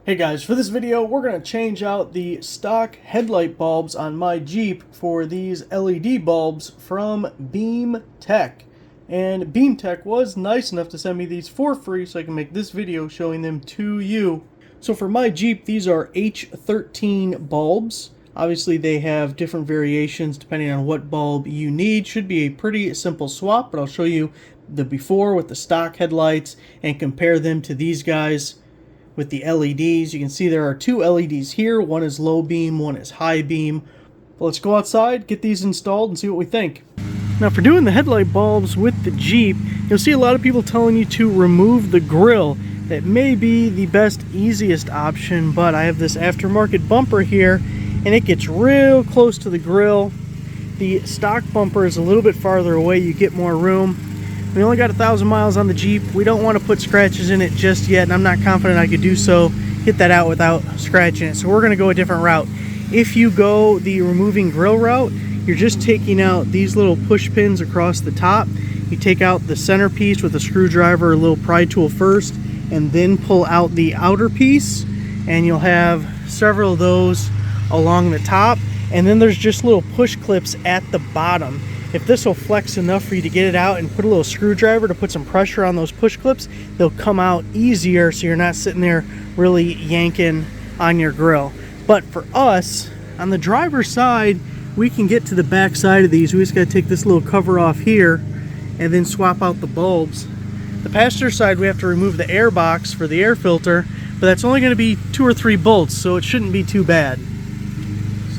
Hey guys, for this video we're going to change out the stock headlight bulbs on my Jeep for these LED bulbs from BEAMTECH. And BEAMTECH was nice enough to send me these for free so I can make this video showing them to you. So for my Jeep, these are H13 bulbs. Obviously they have different variations depending on what bulb you need. Should be a pretty simple swap, but I'll show you the before with the stock headlights and compare them to these guys with the LEDs. You can see there are two LEDs here. One is low beam, one is high beam. But let's go outside, get these installed, and see what we think. Now for doing the headlight bulbs with the Jeep, you'll see a lot of people telling you to remove the grill. That may be the best, easiest option, but I have this aftermarket bumper here, and it gets real close to the grill. The stock bumper is a little bit farther away. You get more room. We only got 1,000 miles on the Jeep. We don't want to put scratches in it just yet, and I'm not confident I could do so, hit that out without scratching it. So we're going to go a different route. If you go the removing grill route, you're just taking out these little push pins across the top. You take out the center piece with a screwdriver, a little pry tool first, and then pull out the outer piece, and you'll have several of those along the top. And then there's just little push clips at the bottom. If this will flex enough for you to get it out and put a little screwdriver to put some pressure on those push clips, they'll come out easier so you're not sitting there really yanking on your grill. But for us, on the driver's side, we can get to the back side of these. We just got to take this little cover off here and then swap out the bulbs. The passenger side, we have to remove the air box for the air filter, but that's only going to be 2 or 3 bolts, so it shouldn't be too bad.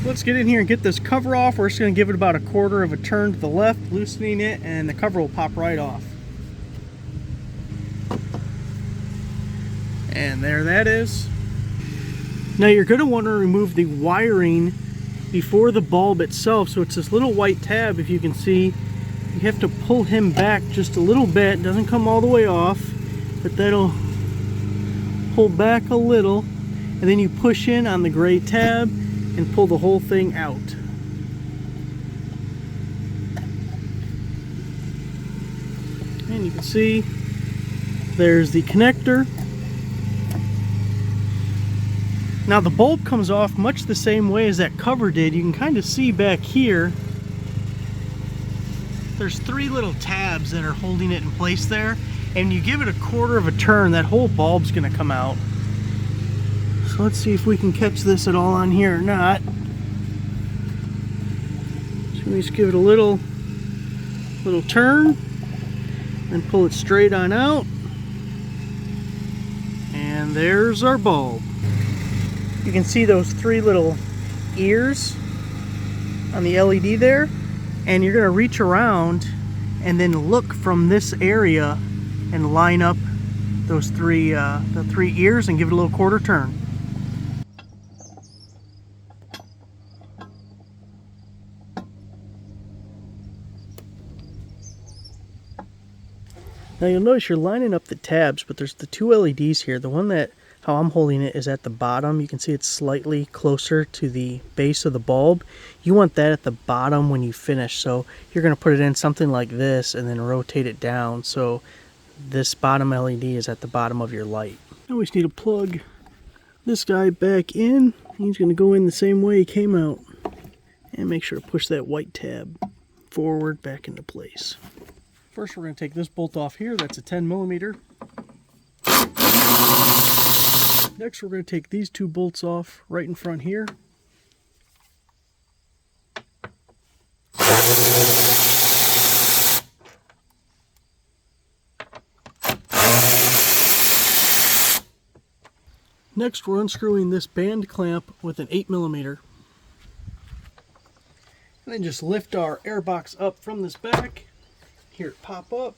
Let's get in here and get this cover off. We're just going to give it about 1/4 of a turn to the left, loosening it, and the cover will pop right off. And there that is. Now you're going to want to remove the wiring before the bulb itself. So it's this little white tab, if you can see. You have to pull him back just a little bit. It doesn't come all the way off, but that'll pull back a little. And then you push in on the gray tab and pull the whole thing out. And you can see there's the connector. Now the bulb comes off much the same way as that cover did. You can kind of see back here there's 3 little tabs that are holding it in place there, and you give it 1/4 of a turn, that whole bulb's gonna come out. So let's see if we can catch this at all on here or not. So we just give it a little turn and pull it straight on out. And there's our bulb. You can see those 3 little ears on the LED there, and you're going to reach around and then look from this area and line up those the 3 ears and give it a little 1/4 turn. Now you'll notice you're lining up the tabs, but there's the 2 LEDs here. The one that, how I'm holding it, is at the bottom. You can see it's slightly closer to the base of the bulb. You want that at the bottom when you finish. So you're going to put it in something like this and then rotate it down. So this bottom LED is at the bottom of your light. Now we just need to plug this guy back in. He's going to go in the same way he came out. And make sure to push that white tab forward back into place. First, we're going to take this bolt off here. That's a 10mm. Next, we're going to take these 2 bolts off right in front here. Next, we're unscrewing this band clamp with an 8mm. And then just lift our air box up from this back. Hear it pop up.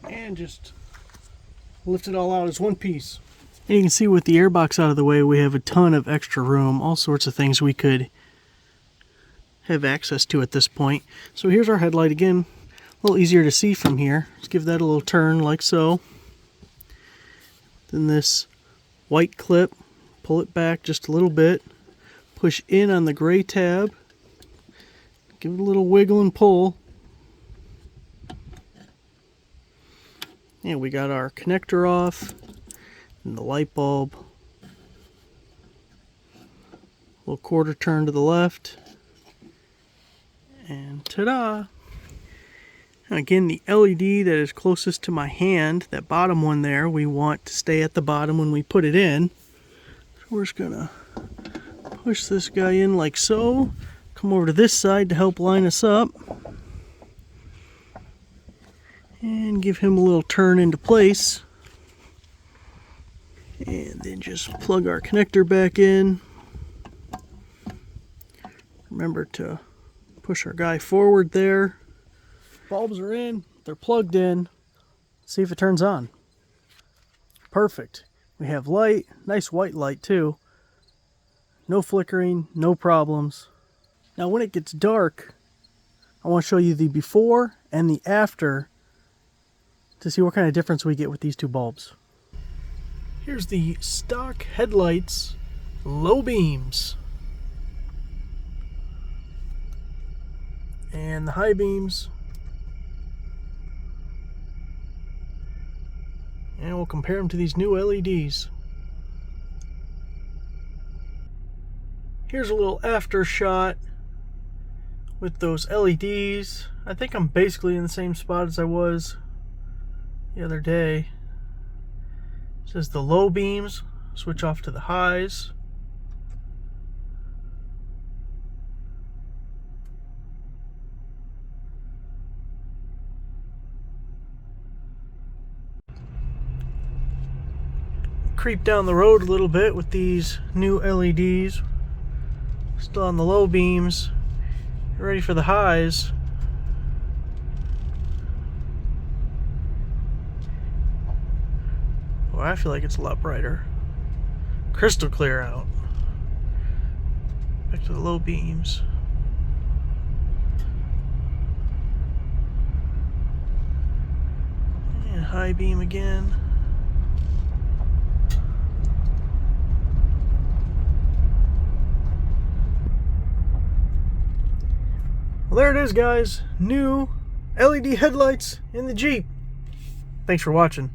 And just lift it all out as one piece. And you can see with the air box out of the way, we have a ton of extra room, all sorts of things we could have access to at this point. So here's our headlight again, a little easier to see from here. Let's give that a little turn like so. Then this white clip, pull it back just a little bit, push in on the gray tab, give it a little wiggle and pull. And we got our connector off and the light bulb. Little quarter turn to the left. And ta-da! Again, the LED that is closest to my hand, that bottom one there, we want to stay at the bottom when we put it in. So we're just gonna push this guy in like so. Come over to this side to help line us up. And give him a little turn into place. And then just plug our connector back in. Remember to push our guy forward there. Bulbs are in, they're plugged in. Let's see if it turns on. Perfect. We have light, nice white light too. No flickering, no problems. Now when it gets dark, I want to show you the before and the after to see what kind of difference we get with these two bulbs. Here's the stock headlights, low beams. And the high beams. And we'll compare them to these new LEDs. Here's a little after shot with those LEDs. I think I'm basically in the same spot as I was the other day. It says the low beams, switch off to the highs. Creep down the road a little bit with these new LEDs. Still on the low beams. Get ready for the highs. Oh, I feel like it's a lot brighter. Crystal clear out. Back to the low beams. And high beam again. Well, there it is, guys. New LED headlights in the Jeep. Thanks for watching.